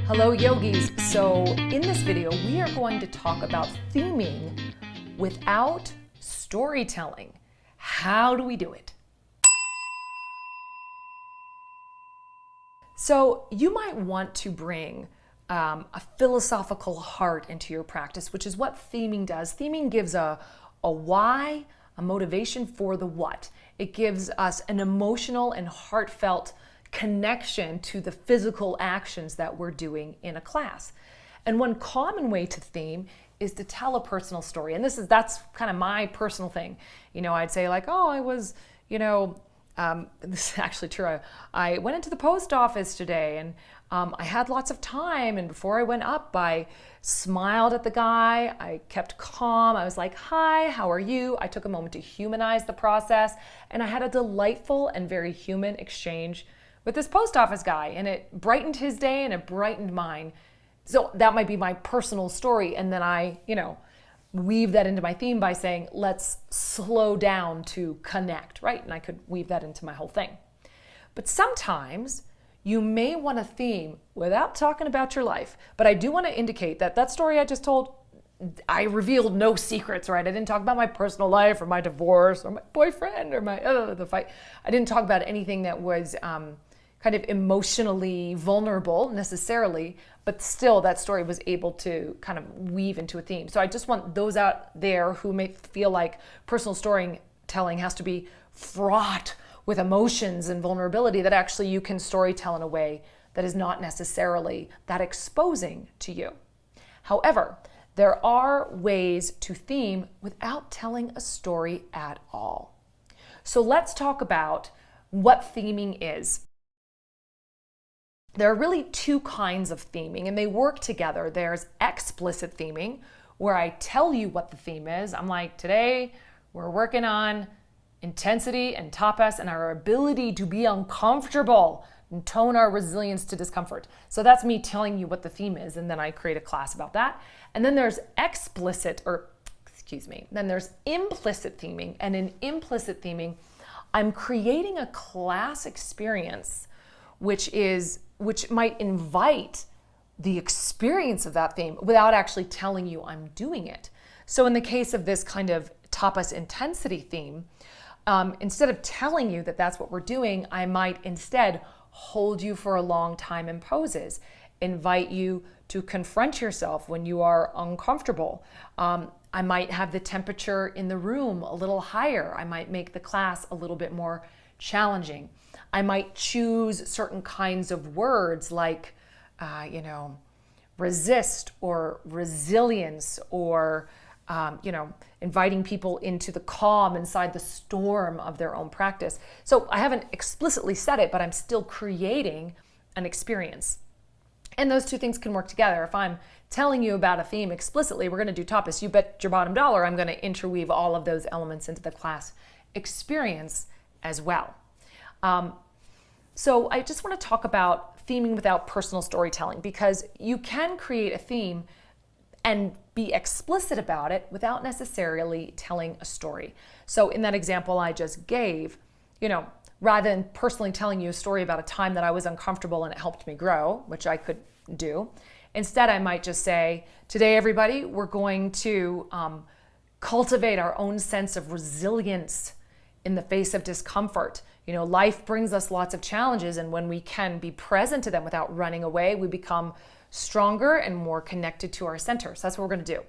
Hello yogis. So in this video, we are going to talk about theming without storytelling. How do we do it? So you might want to bring a philosophical heart into your practice, which is what theming does. Theming gives a why, a motivation for the what. It gives us an emotional and heartfelt connection to the physical actions that we're doing in a class. And one common way to theme is to tell a personal story. And that's kind of my personal thing. I'd say like, oh, I was, this is actually true. I went into the post office today and I had lots of time. And before I went up, I smiled at the guy. I kept calm. I was like, hi, how are you? I took a moment to humanize the process. And I had a delightful and very human exchange with this post office guy. And it brightened his day and it brightened mine. So that might be my personal story. And then I, weave that into my theme by saying, let's slow down to connect, right? And I could weave that into my whole thing. But sometimes you may want to theme without talking about your life. But I do want to indicate that that story I just told, I revealed no secrets, right? I didn't talk about my personal life or my divorce or my boyfriend or the fight. I didn't talk about anything that was kind of emotionally vulnerable necessarily, but still that story was able to kind of weave into a theme. So I just want those out there who may feel like personal storytelling has to be fraught with emotions and vulnerability, that actually you can storytell in a way that is not necessarily that exposing to you. However, there are ways to theme without telling a story at all. So let's talk about what theming is. There are really two kinds of theming, and they work together. There's explicit theming, where I tell you what the theme is. I'm like, today we're working on intensity and tapas and our ability to be uncomfortable and tone our resilience to discomfort. So that's me telling you what the theme is, and then I create a class about that. And then there's then there's implicit theming. And in implicit theming, I'm creating a class experience which might invite the experience of that theme without actually telling you I'm doing it. So in the case of this kind of tapas intensity theme, instead of telling you that that's what we're doing, I might instead hold you for a long time in poses, invite you to confront yourself when you are uncomfortable. I might have the temperature in the room a little higher. I might make the class a little bit more challenging. I might choose certain kinds of words like, resist or resilience or, inviting people into the calm inside the storm of their own practice. So I haven't explicitly said it, but I'm still creating an experience. And those two things can work together. If I'm telling you about a theme explicitly, we're going to do tapas, you bet your bottom dollar I'm going to interweave all of those elements into the class experience as well. So I just want to talk about theming without personal storytelling, because you can create a theme and be explicit about it without necessarily telling a story. So in that example I just gave, rather than personally telling you a story about a time that I was uncomfortable and it helped me grow, which I could do, instead I might just say, today everybody, we're going to cultivate our own sense of resilience in the face of discomfort. Life brings us lots of challenges, and when we can be present to them without running away, we become stronger and more connected to our center. So that's what we're going to do.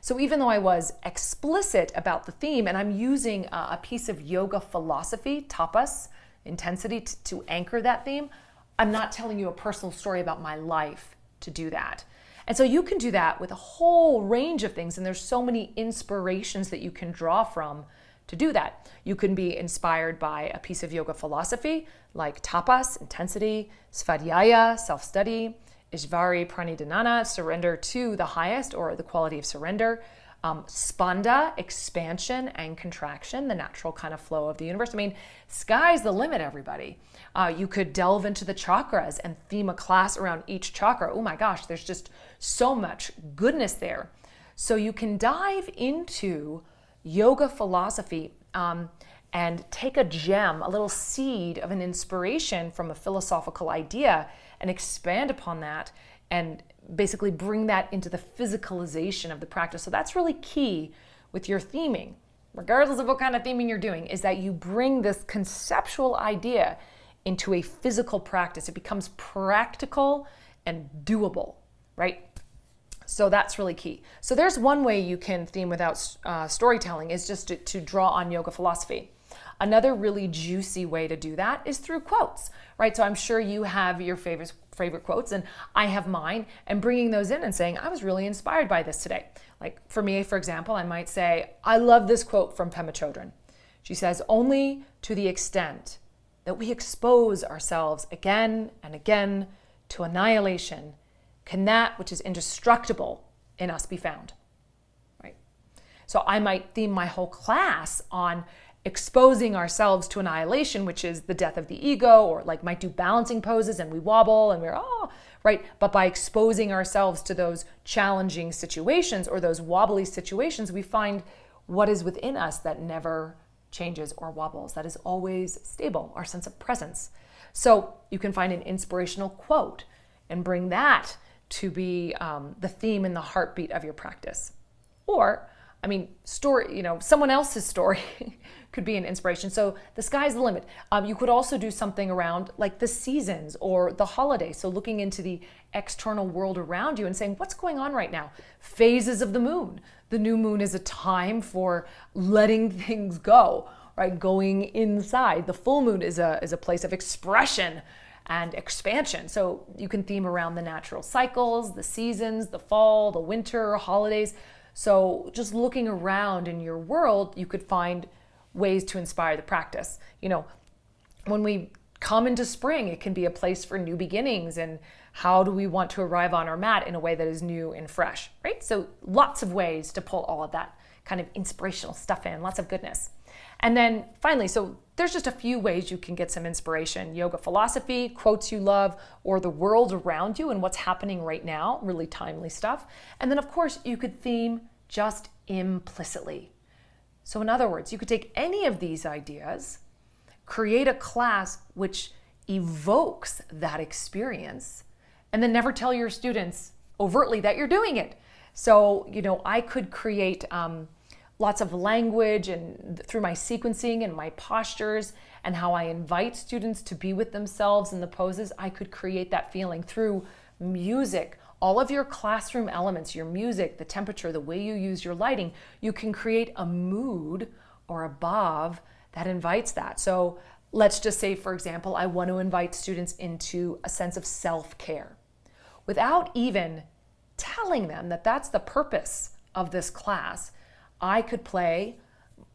So even though I was explicit about the theme, and I'm using a piece of yoga philosophy, tapas, intensity, to anchor that theme, I'm not telling you a personal story about my life to do that. And so you can do that with a whole range of things, and there's so many inspirations that you can draw from to do that. You can be inspired by a piece of yoga philosophy like tapas, intensity, svadhyaya, self-study, ishvari pranidhanana, surrender to the highest or the quality of surrender, spanda, expansion and contraction, the natural kind of flow of the universe. I mean, sky's the limit, everybody. You could delve into the chakras and theme a class around each chakra. Oh my gosh, there's just so much goodness there. So you can dive into yoga philosophy and take a gem, a little seed of an inspiration from a philosophical idea and expand upon that and basically bring that into the physicalization of the practice. So that's really key with your theming, regardless of what kind of theming you're doing, is that you bring this conceptual idea into a physical practice. It becomes practical and doable, right? So that's really key. So there's one way you can theme without storytelling, is just to draw on yoga philosophy. Another really juicy way to do that is through quotes, right? So I'm sure you have your favorite quotes, and I have mine, and bringing those in and saying, I was really inspired by this today. Like for me, for example, I might say, I love this quote from Pema Chodron. She says, only to the extent that we expose ourselves again and again to annihilation can that which is indestructible in us be found, right? So I might theme my whole class on exposing ourselves to annihilation, which is the death of the ego, or like might do balancing poses and we wobble and we're, right? But by exposing ourselves to those challenging situations or those wobbly situations, we find what is within us that never changes or wobbles, that is always stable, our sense of presence. So you can find an inspirational quote and bring that to be the theme and the heartbeat of your practice. Or, story, someone else's story could be an inspiration. So the sky's the limit. You could also do something around like the seasons or the holidays. So looking into the external world around you and saying, what's going on right now? Phases of the moon. The new moon is a time for letting things go, right? Going inside. The full moon is a place of expression and expansion. So you can theme around the natural cycles, the seasons, the fall, the winter, holidays. So just looking around in your world, you could find ways to inspire the practice. When we come into spring, it can be a place for new beginnings, and how do we want to arrive on our mat in a way that is new and fresh, right? So lots of ways to pull all of that kind of inspirational stuff in, lots of goodness. And then finally, so there's just a few ways you can get some inspiration: yoga philosophy, quotes you love, or the world around you and what's happening right now, really timely stuff. And then of course you could theme just implicitly. So in other words, you could take any of these ideas, create a class which evokes that experience, and then never tell your students overtly that you're doing it. So, I could create lots of language, and through my sequencing and my postures and how I invite students to be with themselves in the poses, I could create that feeling through music. All of your classroom elements, your music, the temperature, the way you use your lighting, you can create a mood or a bhav that invites that. So let's just say, for example, I want to invite students into a sense of self-care without even telling them that that's the purpose of this class. I could play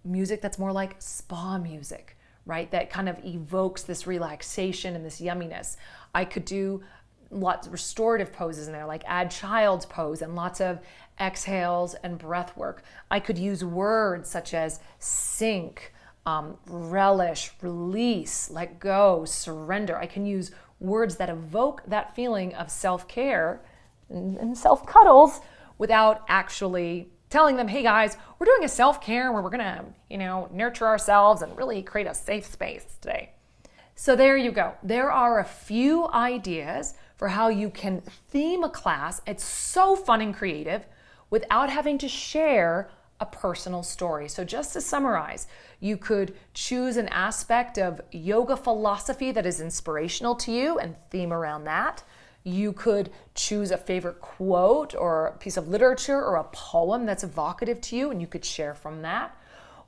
music that's more like spa music, right? That kind of evokes this relaxation and this yumminess. I could do lots of restorative poses in there, like add child's pose and lots of exhales and breath work. I could use words such as sink, relish, release, let go, surrender. I can use words that evoke that feeling of self-care and self-cuddles without actually telling them, hey guys, we're doing a self-care where we're gonna, nurture ourselves and really create a safe space today. So there you go. There are a few ideas for how you can theme a class. It's so fun and creative without having to share a personal story. So just to summarize, you could choose an aspect of yoga philosophy that is inspirational to you and theme around that. You could choose a favorite quote or a piece of literature or a poem that's evocative to you, and you could share from that.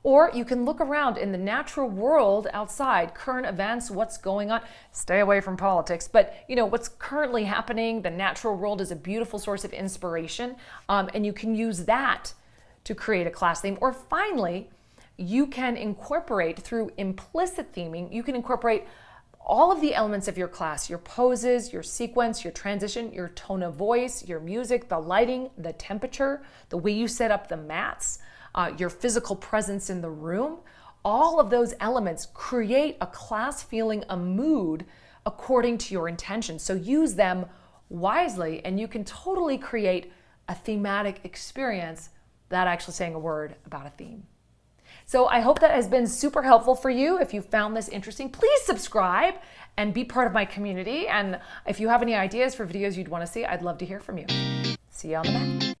Or you can look around in the natural world outside, current events, what's going on. Stay away from politics, but what's currently happening. The natural world is a beautiful source of inspiration, and you can use that to create a class theme. Or finally, you can incorporate through implicit theming, you can incorporate all of the elements of your class, your poses, your sequence, your transition, your tone of voice, your music, the lighting, the temperature, the way you set up the mats, your physical presence in the room. All of those elements create a class feeling, a mood according to your intention. So use them wisely, and you can totally create a thematic experience without actually saying a word about a theme. So I hope that has been super helpful for you. If you found this interesting, please subscribe and be part of my community. And if you have any ideas for videos you'd want to see, I'd love to hear from you. See you on the mat.